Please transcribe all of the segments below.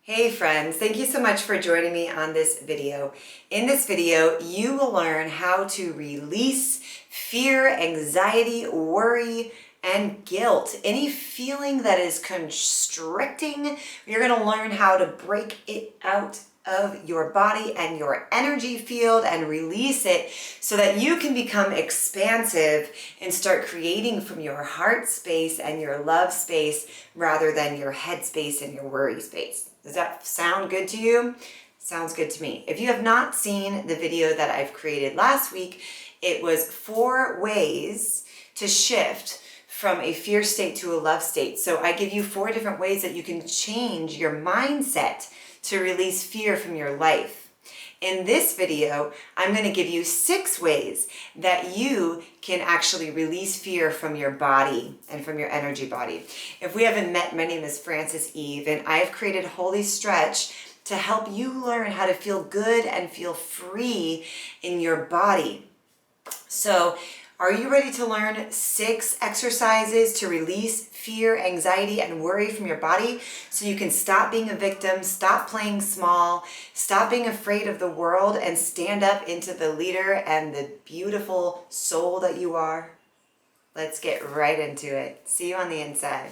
Hey friends, thank you so much for joining me on this video. In this video, you will learn how to release fear, anxiety, worry, and guilt. Any feeling that is constricting, you're going to learn how to break it out of your body and your energy field and release it so that you can become expansive and start creating from your heart space and your love space rather than your head space and your worry space. Does that sound good to you? Sounds good to me. If you have not seen the video that I've created last week, it was 4 ways to shift from a fear state to a love state. So I give you 4 different ways that you can change your mindset to release fear from your life. In this video, I'm going to give you 6 ways that you can actually release fear from your body and from your energy body. If we haven't met, my name is Frances Eve, and I've created Holistretch to help you learn how to feel good and feel free in your body. So, are you ready to learn 6 exercises to release fear, anxiety, and worry from your body so you can stop being a victim, stop playing small, stop being afraid of the world, and stand up into the leader and the beautiful soul that you are? Let's get right into it. See you on the inside.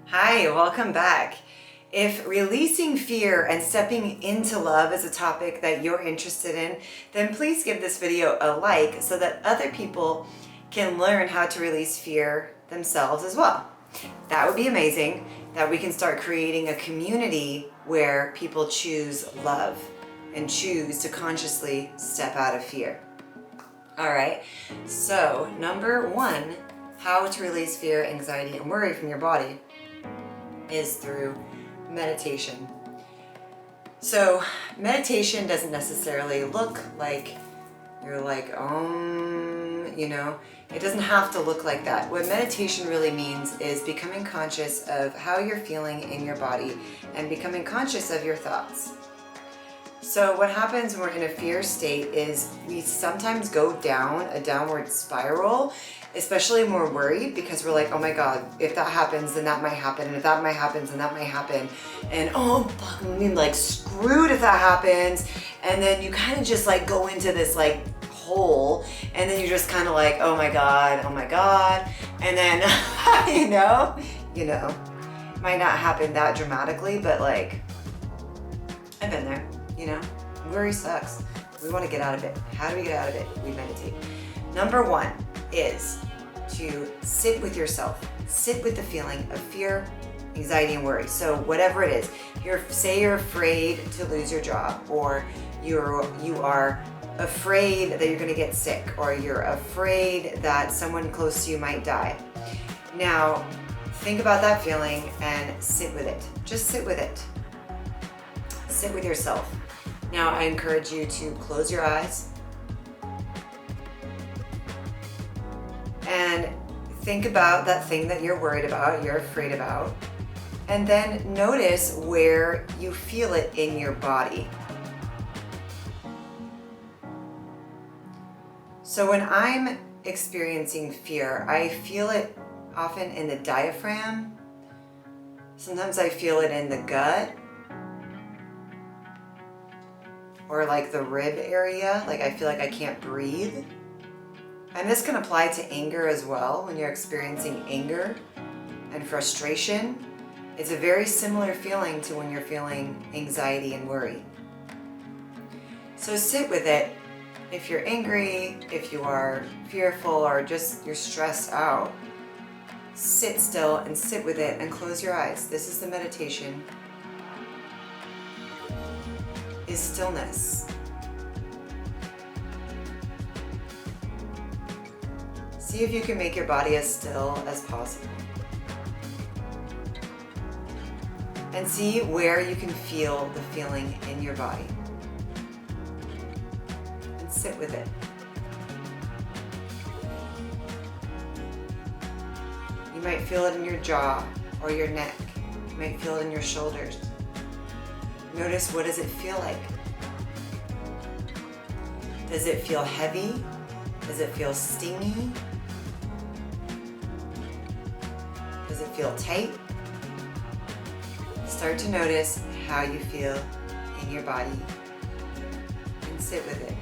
Hi, welcome back. If releasing fear and stepping into love is a topic that you're interested in, then please give this video a like so that other people can learn how to release fear themselves as well. That would be amazing, that we can start creating a community where people choose love and choose to consciously step out of fear. All right, so number 1, how to release fear, anxiety, and worry from your body is through meditation. So meditation doesn't necessarily look like you're like, it doesn't have to look like that. What meditation really means is becoming conscious of how you're feeling in your body and becoming conscious of your thoughts. So what happens when we're in a fear state is we sometimes go down a downward spiral, especially when we're worried, because we're like, oh my God, if that happens, then that might happen. And if that might happen, then that might happen. And oh, fuck, I mean, like screwed if that happens. And then you kind of just like go into this like hole, and then you're just kind of like, oh my God. And then, might not happen that dramatically, but like, I've been there. Worry sucks. We want to get out of it. How do we get out of it? We meditate. Number 1 is to sit with yourself. Sit with the feeling of fear, anxiety, and worry. So whatever it is, say you're afraid to lose your job, or you are afraid that you're going to get sick, or you're afraid that someone close to you might die. Now, think about that feeling and sit with it. Just sit with it. Sit with yourself. Now, I encourage you to close your eyes and think about that thing that you're worried about, you're afraid about, and then notice where you feel it in your body. So when I'm experiencing fear, I feel it often in the diaphragm. Sometimes I feel it in the gut, or like the rib area, like I feel like I can't breathe. And this can apply to anger as well. When you're experiencing anger and frustration, it's a very similar feeling to when you're feeling anxiety and worry. So sit with it. If you're angry, if you are fearful, or just you're stressed out, sit still and sit with it and close your eyes. This is the meditation. Is stillness. See if you can make your body as still as possible. And see where you can feel the feeling in your body. And sit with it. You might feel it in your jaw or your neck. You might feel it in your shoulders. Notice, what does it feel like? Does it feel heavy? Does it feel stingy? Does it feel tight? Start to notice how you feel in your body and sit with it.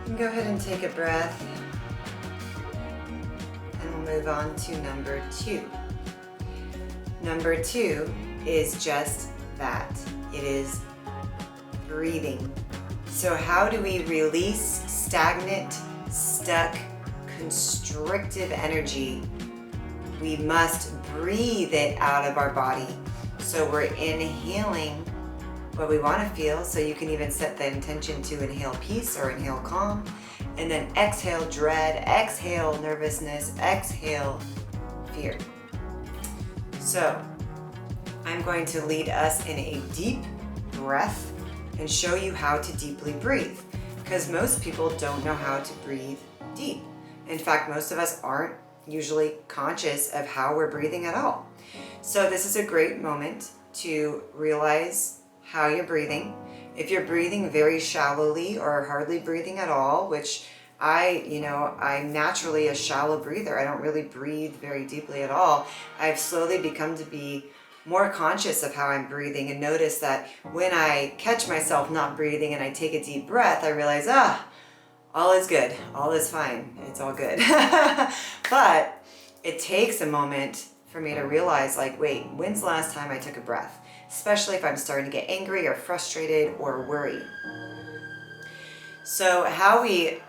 And go ahead and take a breath, and we'll move on to number 2. Number 2 is just that. It is breathing. So how do we release stagnant, stuck, constrictive energy? We must breathe it out of our body. So we're inhaling what we want to feel. So you can even set the intention to inhale peace or inhale calm, and then exhale dread, exhale nervousness, exhale fear. So I'm going to lead us in a deep breath and show you how to deeply breathe, because most people don't know how to breathe deep. In fact, most of us aren't usually conscious of how we're breathing at all. So this is a great moment to realize how you're breathing. If you're breathing very shallowly or hardly breathing at all, which I'm naturally a shallow breather. I don't really breathe very deeply at all. I've slowly become to be more conscious of how I'm breathing and notice that when I catch myself not breathing and I take a deep breath, I realize, all is good. All is fine. It's all good. But it takes a moment for me to realize, like, wait, when's the last time I took a breath? Especially if I'm starting to get angry or frustrated or worried. So how we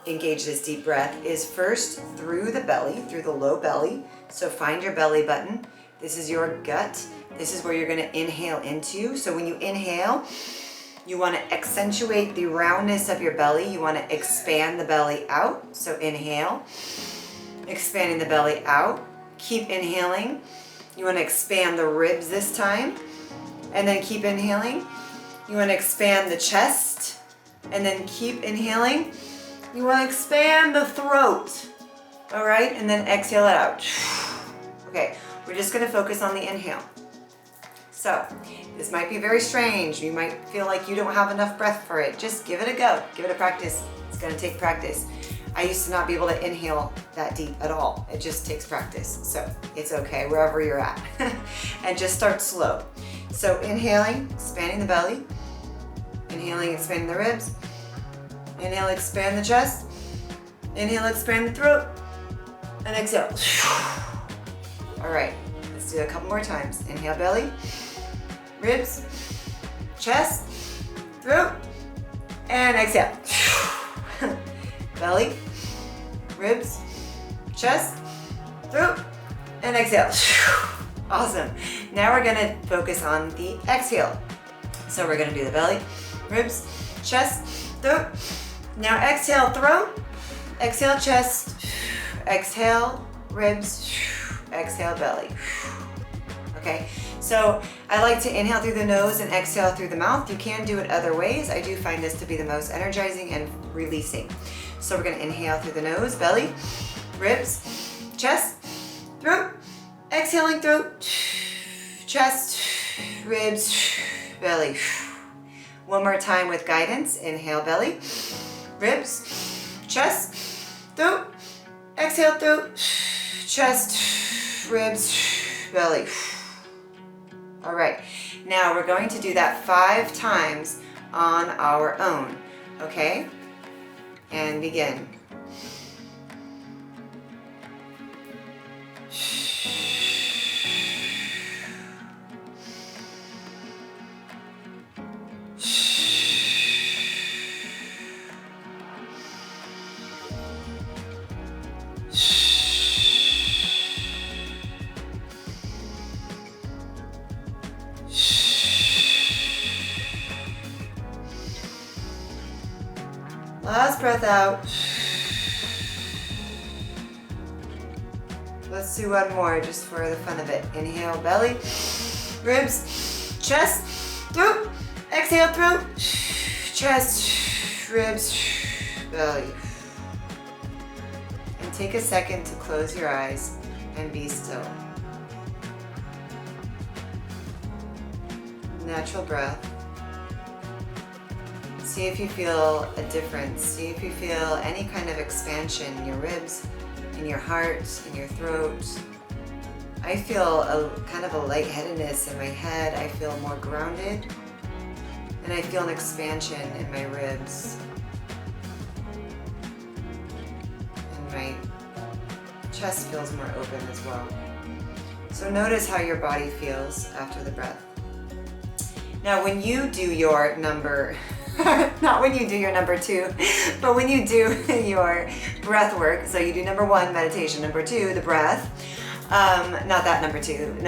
engage this deep breath is first through the belly, through the low belly. So find your belly button. This is your gut. This is where you're going to inhale into. So when you inhale, you want to accentuate the roundness of your belly. You want to expand the belly out. So inhale, expanding the belly out. Keep inhaling. You want to expand the ribs this time. And then keep inhaling. You want to expand the chest. And then keep inhaling. You want to expand the throat. All right? And then exhale it out. Okay, we're just going to focus on the inhale. So this might be very strange. You might feel like you don't have enough breath for it. Just give it a go. Give it a practice. It's going to take practice. I used to not be able to inhale that deep at all. It just takes practice. So it's okay wherever you're at. And just start slow. So inhaling, expanding the belly. Inhaling, expanding the ribs. Inhale, expand the chest. Inhale, expand the throat. And exhale. All right, let's do it a couple more times. Inhale, belly, ribs, chest, throat, and exhale. Belly, ribs, chest, throat, and exhale. Awesome. Now we're gonna focus on the exhale. So we're gonna do the belly, ribs, chest, throat. Now exhale, throat, exhale, chest, exhale, ribs, exhale, belly. Okay, so I like to inhale through the nose and exhale through the mouth. You can do it other ways. I do find this to be the most energizing and releasing. So we're gonna inhale through the nose, belly, ribs, chest, throat, exhaling throat, chest, ribs, belly. One more time with guidance. Inhale, belly, ribs, chest, throat, exhale throat, chest, ribs, belly. All right, now we're going to do that 5 times on our own, okay? And begin. Last breath out. Let's do one more just for the fun of it. Inhale, belly, ribs, chest, throat. Exhale, throat, chest, ribs, belly. take a second to close your eyes and be still. Natural breath. See if you feel a difference. See if you feel any kind of expansion in your ribs, in your heart, in your throat. I feel a kind of a lightheadedness in my head. I feel more grounded. And I feel an expansion in my ribs. And my chest feels more open as well. So notice how your body feels after the breath. Now when you do your number, not when you do your number 2, but when you do your breath work, so you do number 1, meditation, number 2, the breath, not that number 2,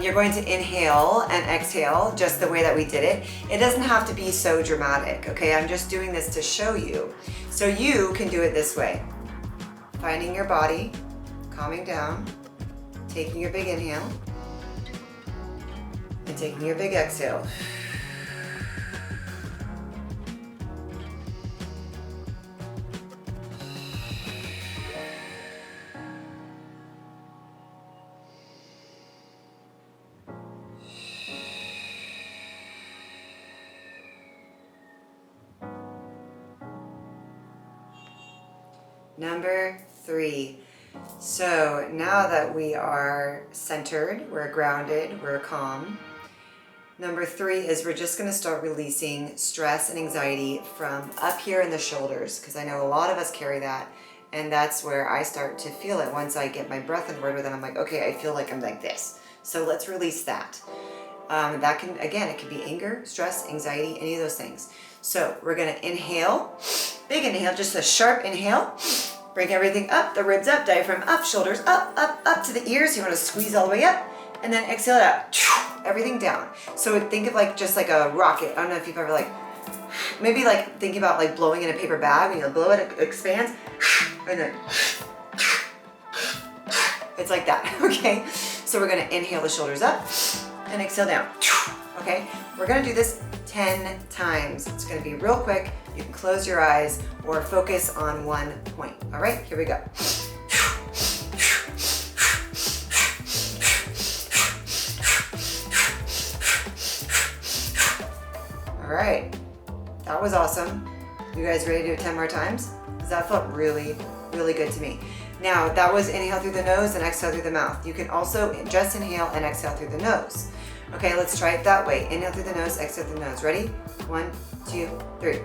you're going to inhale and exhale just the way that we did it. It doesn't have to be so dramatic, okay? I'm just doing this to show you. So you can do it this way. Finding your body, calming down, taking your big inhale, and taking your big exhale. Number 3. So now that we are centered, we're grounded, we're calm. Number 3 is we're just going to start releasing stress and anxiety from up here in the shoulders, because I know a lot of us carry that, and that's where I start to feel it. Once I get my breath in order, then I'm like, okay, I feel like I'm like this. So let's release that. That can, again, it can be anger, stress, anxiety, any of those things. So we're going to inhale, big inhale, just a sharp inhale. Bring everything up, the ribs up, diaphragm up, shoulders up, up, up to the ears. You want to squeeze all the way up, and then exhale it out. Everything down. So think of like just like a rocket. I don't know if you've ever like, maybe like think about like blowing in a paper bag. When you blow it, it expands, and then it's like that. Okay. So we're gonna inhale the shoulders up and exhale down. Okay. We're gonna do this 10 times. It's gonna be real quick. You can close your eyes or focus on one point. All right, here we go. All right, that was awesome. You guys ready to do it 10 more times? Because that felt really, really good to me. Now, that was inhale through the nose and exhale through the mouth. You can also just inhale and exhale through the nose. Okay, let's try it that way. Inhale through the nose, exhale through the nose. Ready? 1, 2, 3.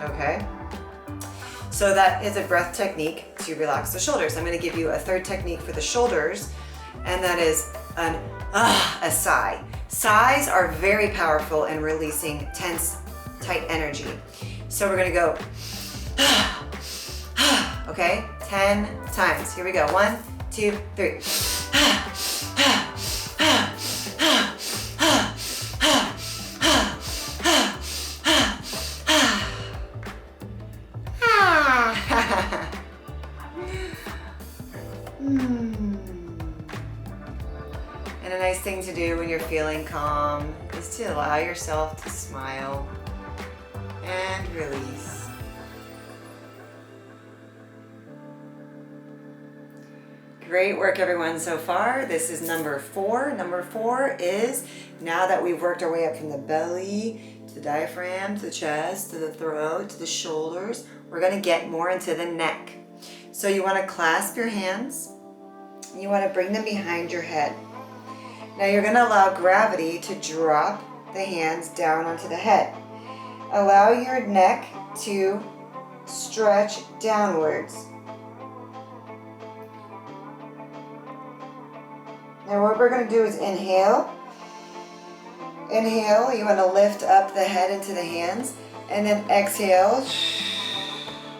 Okay. So that is a breath technique to relax the shoulders. I'm going to give you a third technique for the shoulders, and that is a sigh. Sighs are very powerful in releasing tense, tight energy. So we're going to go, okay, 10 times. Here we go. 1, 2, 3. And a nice thing to do when you're feeling calm is to allow yourself to smile and release. Great work, everyone, so far. This is number 4. Number 4 is, now that we've worked our way up from the belly to the diaphragm, to the chest, to the throat, to the shoulders, we're going to get more into the neck. So you want to clasp your hands. You want to bring them behind your head. Now you're going to allow gravity to drop the hands down onto the head. Allow your neck to stretch downwards. Now what we're going to do is inhale. Inhale, you want to lift up the head into the hands, and then exhale,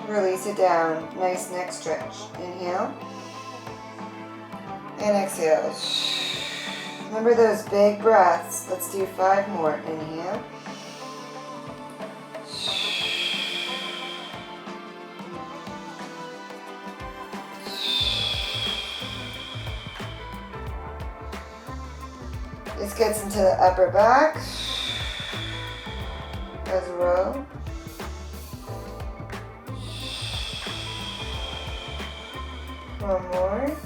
release it down. Nice neck stretch. Inhale and exhale. Remember those big breaths. Let's do 5 more. Inhale. This gets into the upper back. as well. One more.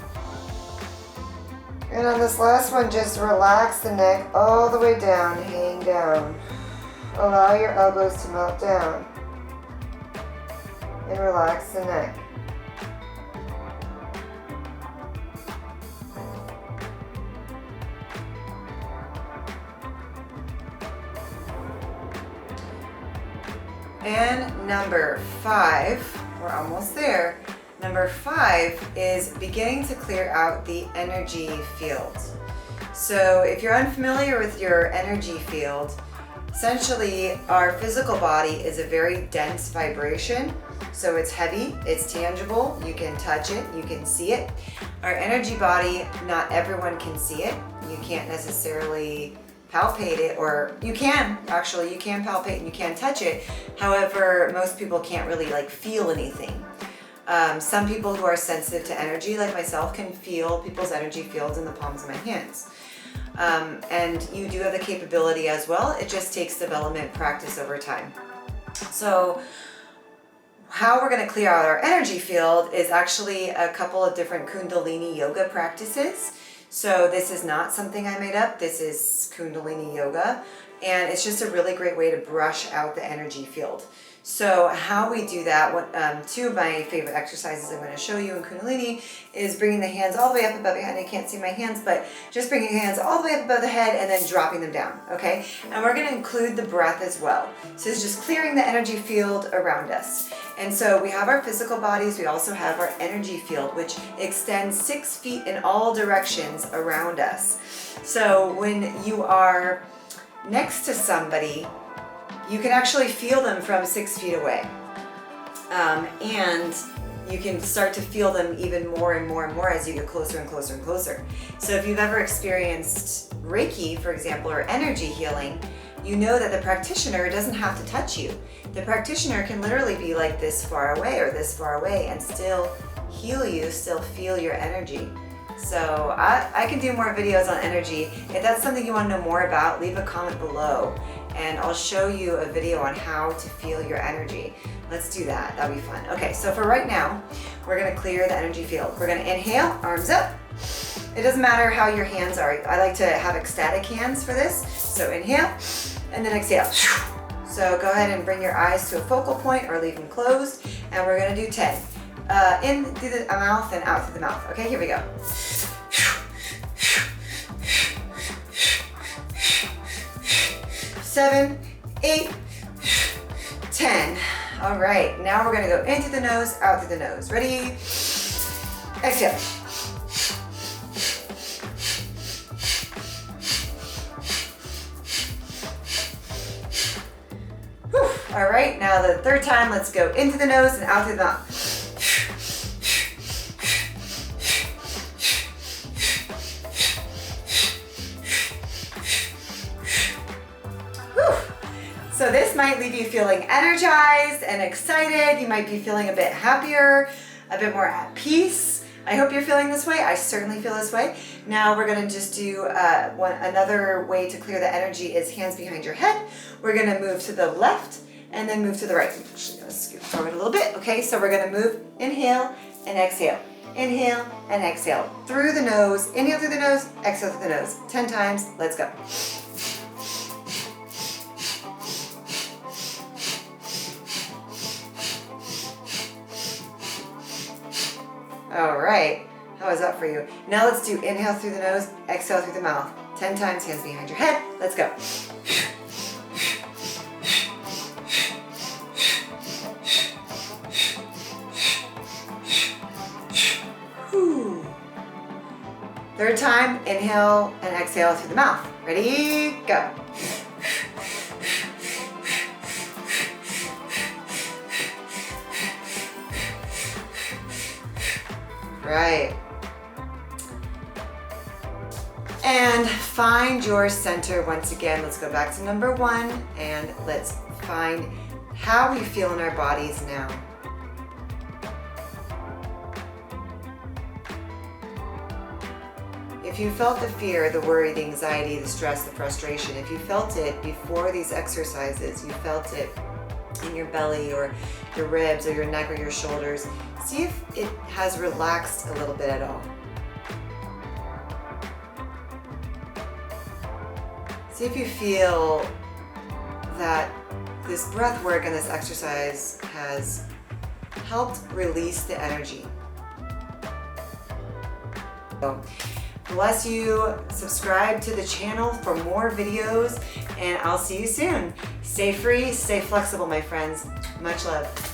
And on this last one, just relax the neck all the way down, hang down. Allow your elbows to melt down. And relax the neck. And number 5, we're almost there. Number 5 is beginning to clear out the energy field. So if you're unfamiliar with your energy field, essentially our physical body is a very dense vibration. So it's heavy, it's tangible, you can touch it, you can see it. Our energy body, not everyone can see it. You can't necessarily palpate it, or you can palpate and you can touch it. However, most people can't really feel anything. Some people who are sensitive to energy, like myself, can feel people's energy fields in the palms of my hands. And you do have the capability as well. It just takes development, practice over time. So how we're going to clear out our energy field is actually a couple of different Kundalini yoga practices. So this is not something I made up. This is Kundalini yoga, and it's just a really great way to brush out the energy field. So how we do that, 2 of my favorite exercises I'm going to show you in Kundalini is bringing the hands all the way up above your head. I can't see my hands, but just bringing your hands all the way up above the head and then dropping them down, okay? And we're going to include the breath as well. So it's just clearing the energy field around us. And so we have our physical bodies, we also have our energy field, which extends 6 feet in all directions around us. So when you are next to somebody, you can actually feel them from 6 feet away. And you can start to feel them even more and more and more as you get closer and closer and closer. So if you've ever experienced Reiki, for example, or energy healing, you know that the practitioner doesn't have to touch you. The practitioner can literally be like this far away or this far away and still heal you, still feel your energy. So I can do more videos on energy. If that's something you want to know more about, leave a comment below and I'll show you a video on how to feel your energy. Let's do that, that'll be fun. Okay, so for right now, we're gonna clear the energy field. We're gonna inhale, arms up. It doesn't matter how your hands are. I like to have ecstatic hands for this. So inhale, and then exhale. So go ahead and bring your eyes to a focal point or leave them closed, and we're gonna do 10. In through the mouth and out through the mouth. Okay, here we go. 7, 8, 10. All right, now we're gonna go in through the nose, out through the nose. Ready? Exhale. Whew. All right, now the 3rd time, let's go into the nose and out through the mouth. So this might leave you feeling energized and excited. You might be feeling a bit happier, a bit more at peace. I hope you're feeling this way. I certainly feel this way. Now we're gonna just do another way to clear the energy is hands behind your head. We're gonna move to the left and then move to the right. I'm actually gonna scoot forward a little bit. Okay, so we're gonna move, inhale and exhale. Inhale and exhale. Through the nose, inhale through the nose, exhale through the nose. 10 times, let's go. All right, how was that for you? Now let's do inhale through the nose, exhale through the mouth. 10 times, hands behind your head. Let's go. Whew. 3rd time, inhale and exhale through the mouth. Ready, go. Right. And find your center once again. Let's go back to number 1 and let's find how we feel in our bodies now. If you felt the fear, the worry, the anxiety, the stress, the frustration, if you felt it before these exercises, you felt it in your belly or your ribs or your neck or your shoulders, see if it has relaxed a little bit at all. See if you feel that this breath work and this exercise has helped release the energy. So, bless you. Subscribe to the channel for more videos, and I'll see you soon. Stay free, stay flexible, my friends. Much love.